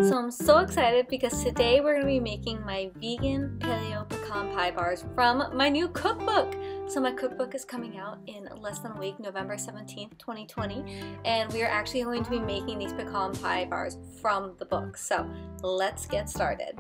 So I'm so excited because today we're going to be making my vegan paleo pecan pie bars from my new cookbook. So my cookbook is coming out in less than a week, November 17th, 2020, and we are actually going to be making these pecan pie bars from the book. So let's get started.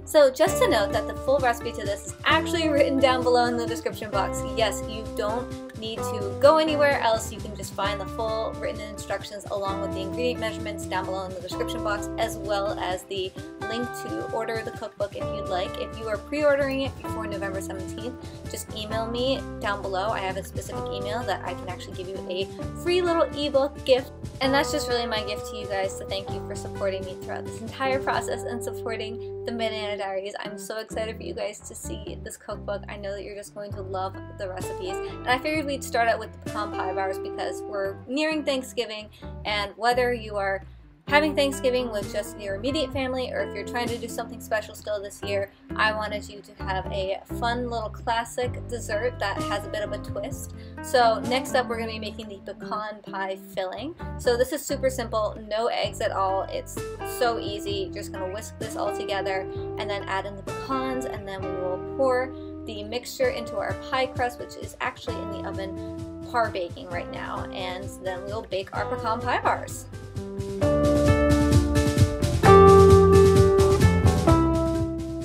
So just to note that the full recipe to this is actually written down below in the description box. Yes, you don't need to go anywhere else. You can just find the full written instructions along with the ingredient measurements down below in the description box, as well as the link to order the cookbook if you'd like. If you are pre-ordering it before November 17th, just email me down below. I have a specific email that I can actually give you a free little ebook gift. And that's just really my gift to you guys to thank you for supporting me throughout this entire process and supporting the Banana Diaries. I'm so excited for you guys to see this cookbook. I know that you're just going to love the recipes. And I figured we'd start out with the pecan pie bars because we're nearing Thanksgiving, and whether you are having Thanksgiving with just your immediate family or if you're trying to do something special still this year, I wanted you to have a fun little classic dessert that has a bit of a twist. So next up we're going to be making the pecan pie filling. So this is super simple, no eggs at all. It's so easy. You're just going to whisk this all together and then add in the pecans, and then we will pour the mixture into our pie crust, which is actually in the oven par baking right now, and then we'll bake our pecan pie bars.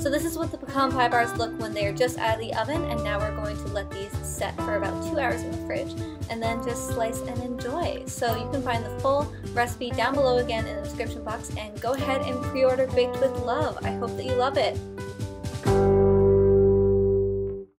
So this is what the pecan pie bars look when they're just out of the oven, and now we're going to let these set for about 2 hours in the fridge and then just slice and enjoy. So you can find the full recipe down below again in the description box, and go ahead and pre-order Baked with Love. I hope that you love it.